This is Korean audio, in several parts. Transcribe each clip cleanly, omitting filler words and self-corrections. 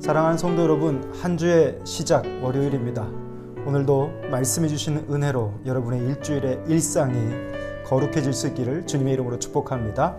사랑하는 성도 여러분, 한 주의 시작 월요일입니다. 오늘도 말씀해 주시는 은혜로 여러분의 일주일의 일상이 거룩해질 수 있기를 주님의 이름으로 축복합니다.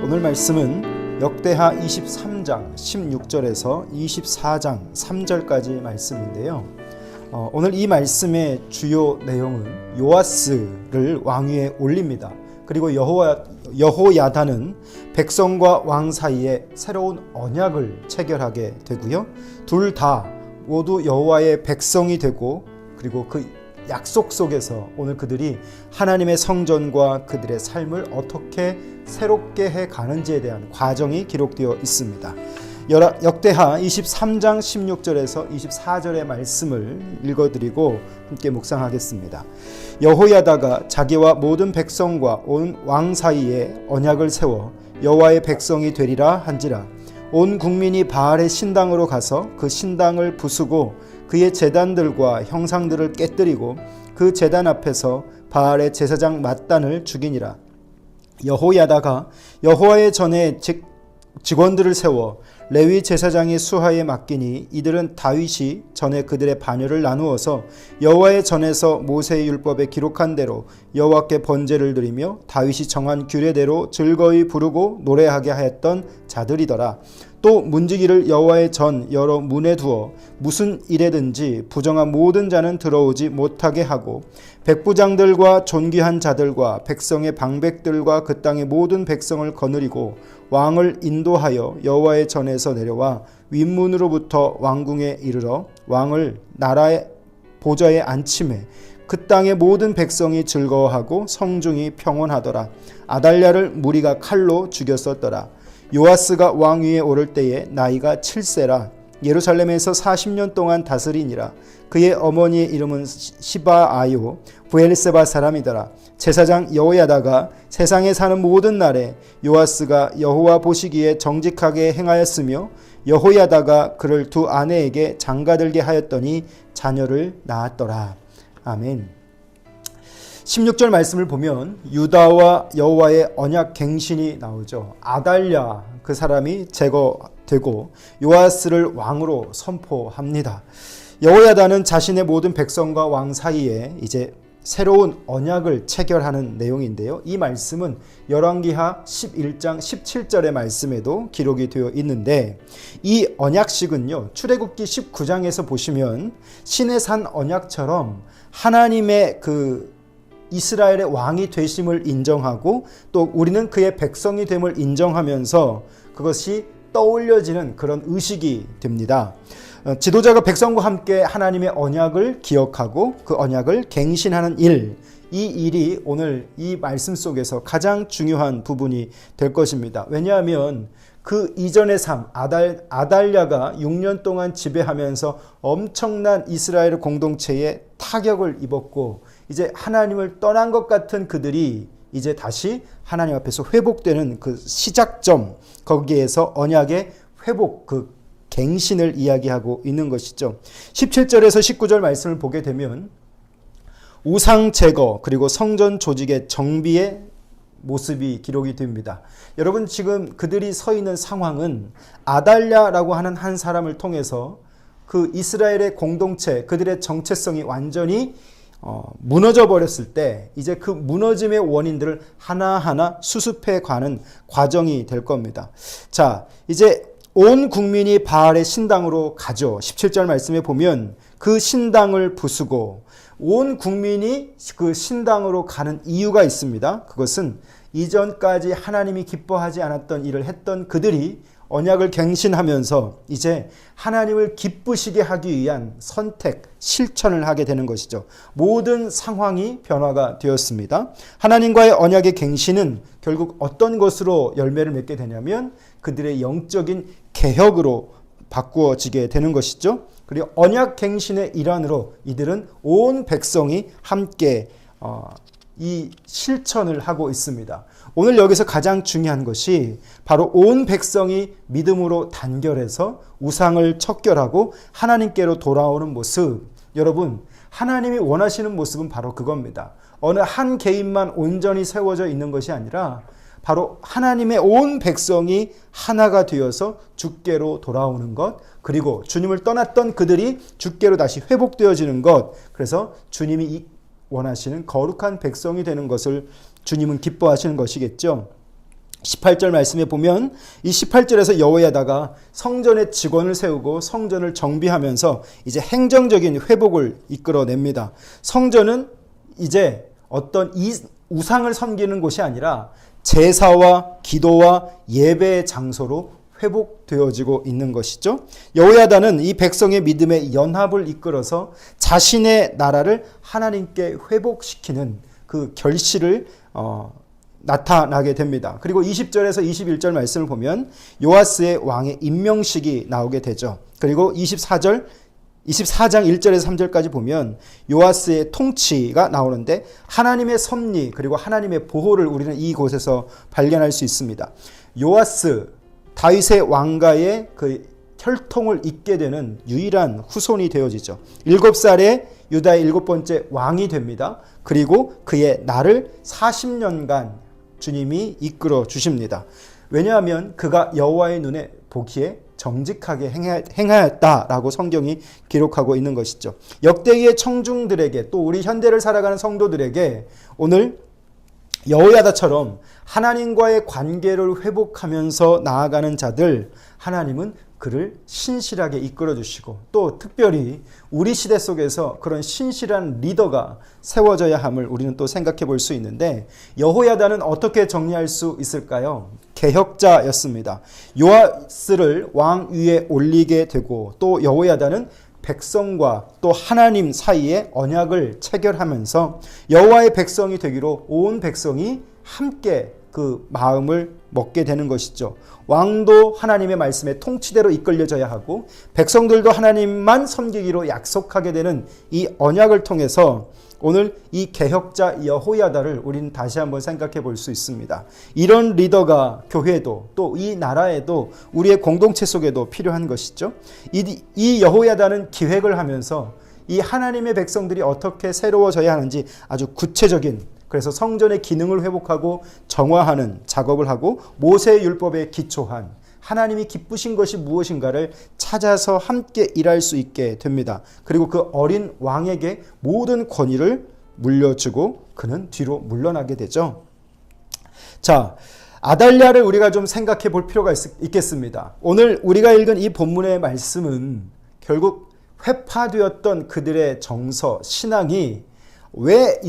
오늘 말씀은 역대하 23장 16절에서 24장 3절까지 말씀인데요. 오늘 이 말씀의 주요 내용은 요아스를 왕위에 올립니다. 그리고 여호야다는 백성과 왕 사이에 새로운 언약을 체결하게 되고요. 둘 다 모두 여호와의 백성이 되고, 그리고 그 약속 속에서 오늘 그들이 하나님의 성전과 그들의 삶을 어떻게 새롭게 해 가는지에 대한 과정이 기록되어 있습니다. 역대하 23장 16절에서 24절의 말씀을 읽어드리고 함께 묵상하겠습니다. 여호야다가 자기와 모든 백성과 온 왕 사이에 언약을 세워 여호와의 백성이 되리라 한지라. 온 국민이 바알의 신당으로 가서 그 신당을 부수고 그의 제단들과 형상들을 깨뜨리고 그 제단 앞에서 바알의 제사장 맏단을 죽이니라. 여호야다가 여호와의 전에 직원들을 세워 레위 제사장의 수하에 맡기니 이들은 다윗이 전에 그들의 반열을 나누어서 여호와의 전에서 모세의 율법에 기록한 대로 여호와께 번제를 드리며 다윗이 정한 규례대로 즐거이 부르고 노래하게 하였던 자들이더라. 또 문지기를 여호와의 전 여러 문에 두어 무슨 일에든지 부정한 모든 자는 들어오지 못하게 하고 백부장들과 존귀한 자들과 백성의 방백들과 그 땅의 모든 백성을 거느리고 왕을 인도하여 여호와의 전에서 내려와 윗문으로부터 왕궁에 이르러 왕을 나라의 보좌에 앉히매 그 땅의 모든 백성이 즐거워하고 성중이 평온하더라. 아달랴를 무리가 칼로 죽였었더라. 요아스가 왕위에 오를 때에 나이가 7세라. 예루살렘에서 40년 동안 다스리니라. 그의 어머니의 이름은 시바아요 브엘세바 사람이더라. 제사장 여호야다가 세상에 사는 모든 날에 요아스가 여호와 보시기에 정직하게 행하였으며 여호야다가 그를 두 아내에게 장가들게 하였더니 자녀를 낳았더라. 아멘. 16절 말씀을 보면 유다와 여호와의 언약 갱신이 나오죠. 아달랴 그 사람이 제거되고 요아스를 왕으로 선포합니다. 여호야다는 자신의 모든 백성과 왕 사이에 이제 새로운 언약을 체결하는 내용인데요. 이 말씀은 열왕기하 11장 17절의 말씀에도 기록이 되어 있는데, 이 언약식은요, 출애굽기 19장에서 보시면 시내산 언약처럼 하나님의 그 이스라엘의 왕이 되심을 인정하고 또 우리는 그의 백성이 됨을 인정하면서 그것이 떠올려지는 그런 의식이 됩니다. 지도자가 백성과 함께 하나님의 언약을 기억하고 그 언약을 갱신하는 일, 이 일이 오늘 이 말씀 속에서 가장 중요한 부분이 될 것입니다. 왜냐하면 그 이전의 삶, 아달랴가 6년 동안 지배하면서 엄청난 이스라엘 공동체에 타격을 입었고 이제 하나님을 떠난 것 같은 그들이 이제 다시 하나님 앞에서 회복되는 그 시작점, 거기에서 언약의 회복, 그 갱신을 이야기하고 있는 것이죠. 17절에서 19절 말씀을 보게 되면 우상 제거 그리고 성전 조직의 정비의 모습이 기록이 됩니다. 여러분, 지금 그들이 서 있는 상황은 아달랴라고 하는 한 사람을 통해서 그 이스라엘의 공동체, 그들의 정체성이 완전히 무너져 버렸을 때 이제 그 무너짐의 원인들을 하나하나 수습해 가는 과정이 될 겁니다. 자, 이제 온 국민이 바알의 신당으로 가죠. 17절 말씀에 보면 그 신당을 부수고 온 국민이 그 신당으로 가는 이유가 있습니다. 그것은 이전까지 하나님이 기뻐하지 않았던 일을 했던 그들이 언약을 갱신하면서 이제 하나님을 기쁘시게 하기 위한 선택, 실천을 하게 되는 것이죠. 모든 상황이 변화가 되었습니다. 하나님과의 언약의 갱신은 결국 어떤 것으로 열매를 맺게 되냐면 그들의 영적인 개혁으로 바꾸어지게 되는 것이죠. 그리고 언약 갱신의 일환으로 이들은 온 백성이 함께 이 실천을 하고 있습니다. 오늘 여기서 가장 중요한 것이 바로 온 백성이 믿음으로 단결해서 우상을 척결하고 하나님께로 돌아오는 모습. 여러분, 하나님이 원하시는 모습은 바로 그겁니다. 어느 한 개인만 온전히 세워져 있는 것이 아니라 바로 하나님의 온 백성이 하나가 되어서 주께로 돌아오는 것, 그리고 주님을 떠났던 그들이 주께로 다시 회복되어지는 것, 그래서 주님이 원하시는 거룩한 백성이 되는 것을 주님은 기뻐하시는 것이겠죠. 18절 말씀에 보면 이 18절에서 여호야다가 성전의 직원을 세우고 성전을 정비하면서 이제 행정적인 회복을 이끌어냅니다. 성전은 이제 어떤 우상을 섬기는 곳이 아니라 제사와 기도와 예배의 장소로 회복되어지고 있는 것이죠. 여호야다는 이 백성의 믿음의 연합을 이끌어서 자신의 나라를 하나님께 회복시키는 그 결실을 나타나게 됩니다. 그리고 20절에서 21절 말씀을 보면 요아스의 왕의 임명식이 나오게 되죠. 그리고 24장 1절에서 3절까지 보면 요아스의 통치가 나오는데 하나님의 섭리 그리고 하나님의 보호를 우리는 이곳에서 발견할 수 있습니다. 요아스, 다윗의 왕가의 그 혈통을 잇게 되는 유일한 후손이 되어지죠. 7살에 유다의 7번째 왕이 됩니다. 그리고 그의 날을 40년간 주님이 이끌어 주십니다. 왜냐하면 그가 여호와의 눈에 보기에 정직하게 행하였다라고 성경이 기록하고 있는 것이죠. 역대기의 청중들에게 또 우리 현대를 살아가는 성도들에게 오늘 여호야다처럼 하나님과의 관계를 회복하면서 나아가는 자들, 하나님은 그를 신실하게 이끌어 주시고 또 특별히 우리 시대 속에서 그런 신실한 리더가 세워져야 함을 우리는 또 생각해 볼 수 있는데, 여호야다는 어떻게 정리할 수 있을까요? 개혁자였습니다. 요아스를 왕 위에 올리게 되고 또 여호야다는 백성과 또 하나님 사이에 언약을 체결하면서 여호와의 백성이 되기로 온 백성이 함께 그 마음을 먹게 되는 것이죠. 왕도 하나님의 말씀에 통치대로 이끌려져야 하고 백성들도 하나님만 섬기기로 약속하게 되는 이 언약을 통해서 오늘 이 개혁자 여호야다를 우리는 다시 한번 생각해 볼 수 있습니다. 이런 리더가 교회도 또 이 나라에도 우리의 공동체 속에도 필요한 것이죠. 이 여호야다는 기획을 하면서 이 하나님의 백성들이 어떻게 새로워져야 하는지 아주 구체적인, 그래서 성전의 기능을 회복하고 정화하는 작업을 하고 모세의 율법에 기초한 하나님이 기쁘신 것이 무엇인가를 찾아서 함께 일할 수 있게 됩니다. 그리고 그 어린 왕에게 모든 권위를 물려주고 그는 뒤로 물러나게 되죠. 자, 아달랴를 우리가 좀 생각해 볼 필요가 있겠습니다. 오늘 우리가 읽은 이 본문의 말씀은 결국 회파되었던 그들의 정서, 신앙이 왜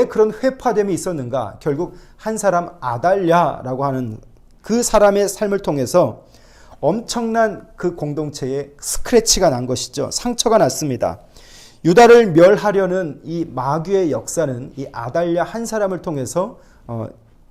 그런 회파됨이 있었는가? 결국 한 사람 아달랴라고 하는 그 사람의 삶을 통해서 엄청난 그 공동체에 스크래치가 난 것이죠. 상처가 났습니다. 유다를 멸하려는 이 마귀의 역사는 이 아달랴 한 사람을 통해서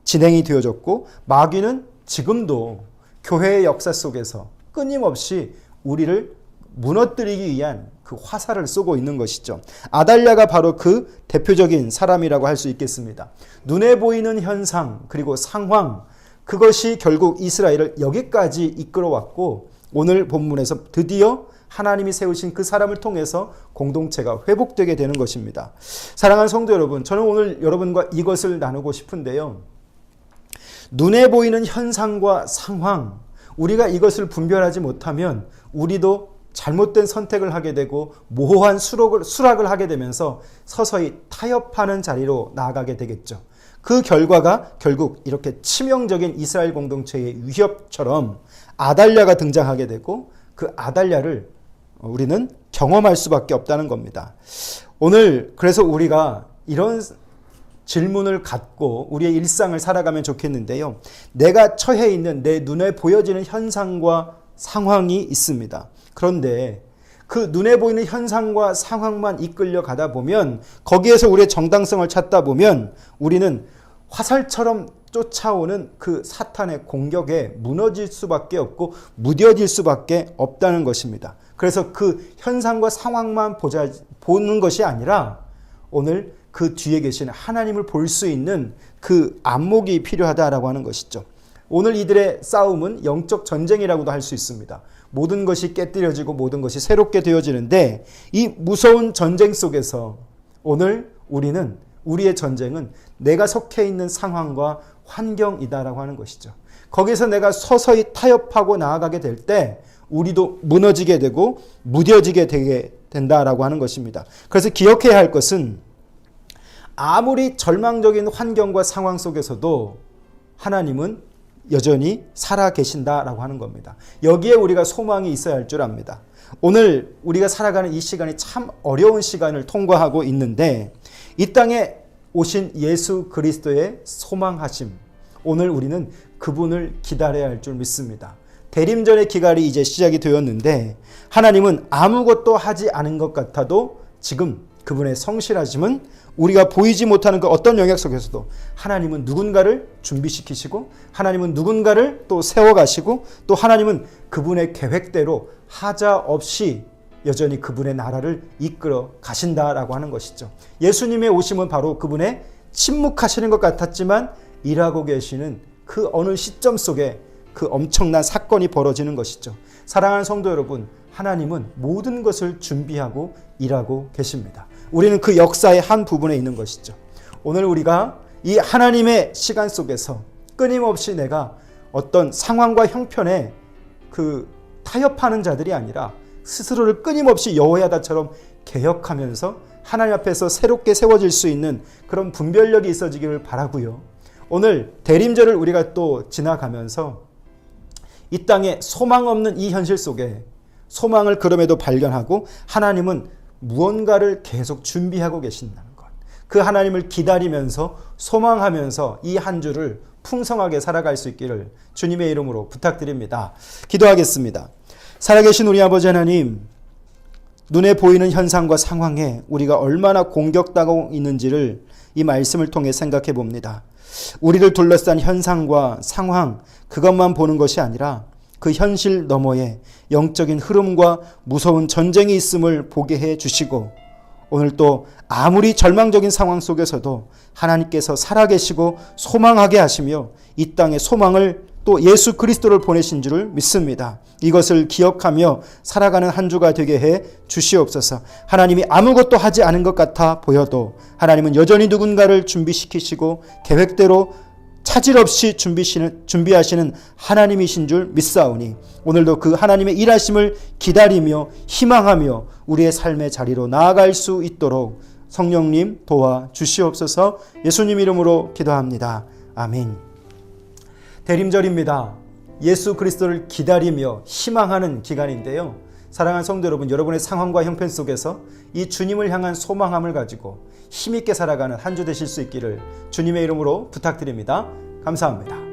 진행이 되어졌고, 마귀는 지금도 교회의 역사 속에서 끊임없이 우리를 무너뜨리기 위한 그 화살을 쏘고 있는 것이죠. 아달랴가 바로 그 대표적인 사람이라고 할 수 있겠습니다. 눈에 보이는 현상 그리고 상황, 그것이 결국 이스라엘을 여기까지 이끌어왔고 오늘 본문에서 드디어 하나님이 세우신 그 사람을 통해서 공동체가 회복되게 되는 것입니다. 사랑하는 성도 여러분, 저는 오늘 여러분과 이것을 나누고 싶은데요. 눈에 보이는 현상과 상황, 우리가 이것을 분별하지 못하면 우리도 잘못된 선택을 하게 되고 모호한 수락을 하게 되면서 서서히 타협하는 자리로 나아가게 되겠죠. 그 결과가 결국 이렇게 치명적인 이스라엘 공동체의 위협처럼 아달랴가 등장하게 되고 그 아달랴를 우리는 경험할 수밖에 없다는 겁니다. 오늘 그래서 우리가 이런 질문을 갖고 우리의 일상을 살아가면 좋겠는데요. 내가 처해 있는 내 눈에 보여지는 현상과 상황이 있습니다. 그런데 그 눈에 보이는 현상과 상황만 이끌려 가다 보면, 거기에서 우리의 정당성을 찾다 보면 우리는 화살처럼 쫓아오는 그 사탄의 공격에 무너질 수밖에 없고 무뎌질 수밖에 없다는 것입니다. 그래서 그 현상과 상황만 보는 것이 아니라 오늘 그 뒤에 계신 하나님을 볼 수 있는 그 안목이 필요하다라고 하는 것이죠. 오늘 이들의 싸움은 영적 전쟁이라고도 할 수 있습니다. 모든 것이 깨뜨려지고 모든 것이 새롭게 되어지는데, 이 무서운 전쟁 속에서 오늘 우리는 우리의 전쟁은 내가 속해 있는 상황과 환경이다라고 하는 것이죠. 거기서 내가 서서히 타협하고 나아가게 될 때 우리도 무너지게 되고 무뎌지게 되게 된다라고 하는 것입니다. 그래서 기억해야 할 것은 아무리 절망적인 환경과 상황 속에서도 하나님은 여전히 살아 계신다라고 하는 겁니다. 여기에 우리가 소망이 있어야 할 줄 압니다. 오늘 우리가 살아가는 이 시간이 참 어려운 시간을 통과하고 있는데 이 땅에 오신 예수 그리스도의 소망하심, 오늘 우리는 그분을 기다려야 할 줄 믿습니다. 대림절의 기갈이 이제 시작이 되었는데 하나님은 아무것도 하지 않은 것 같아도 지금 그분의 성실하심은 우리가 보이지 못하는 그 어떤 영역 속에서도 하나님은 누군가를 준비시키시고 하나님은 누군가를 또 세워가시고 또 하나님은 그분의 계획대로 하자 없이 여전히 그분의 나라를 이끌어 가신다라고 하는 것이죠. 예수님의 오심은 바로 그분의 침묵하시는 것 같았지만 일하고 계시는 그 어느 시점 속에 그 엄청난 사건이 벌어지는 것이죠. 사랑하는 성도 여러분, 하나님은 모든 것을 준비하고 일하고 계십니다. 우리는 그 역사의 한 부분에 있는 것이죠. 오늘 우리가 이 하나님의 시간 속에서 끊임없이 내가 어떤 상황과 형편에 그 타협하는 자들이 아니라 스스로를 끊임없이 여호야다처럼 개혁하면서 하나님 앞에서 새롭게 세워질 수 있는 그런 분별력이 있어지기를 바라고요. 오늘 대림절을 우리가 또 지나가면서 이 땅에 소망 없는 이 현실 속에 소망을 그럼에도 발견하고 하나님은 무언가를 계속 준비하고 계신다는 것. 그 하나님을 기다리면서 소망하면서 이 한 주를 풍성하게 살아갈 수 있기를 주님의 이름으로 부탁드립니다. 기도하겠습니다. 살아계신 우리 아버지 하나님, 눈에 보이는 현상과 상황에 우리가 얼마나 공격당하고 있는지를 이 말씀을 통해 생각해 봅니다. 우리를 둘러싼 현상과 상황, 그것만 보는 것이 아니라 그 현실 너머에 영적인 흐름과 무서운 전쟁이 있음을 보게 해 주시고 오늘 또 아무리 절망적인 상황 속에서도 하나님께서 살아계시고 소망하게 하시며 이 땅에 소망을 또 예수 그리스도를 보내신 줄을 믿습니다. 이것을 기억하며 살아가는 한 주가 되게 해 주시옵소서. 하나님이 아무것도 하지 않은 것 같아 보여도 하나님은 여전히 누군가를 준비시키시고 계획대로 차질 없이 준비하시는 하나님이신 줄 믿사오니 오늘도 그 하나님의 일하심을 기다리며 희망하며 우리의 삶의 자리로 나아갈 수 있도록 성령님 도와 주시옵소서. 예수님 이름으로 기도합니다. 아멘. 대림절입니다. 예수 그리스도를 기다리며 희망하는 기간인데요. 사랑하는 성도 여러분, 여러분의 상황과 형편 속에서 이 주님을 향한 소망함을 가지고 힘있게 살아가는 한 주 되실 수 있기를 주님의 이름으로 부탁드립니다. 감사합니다.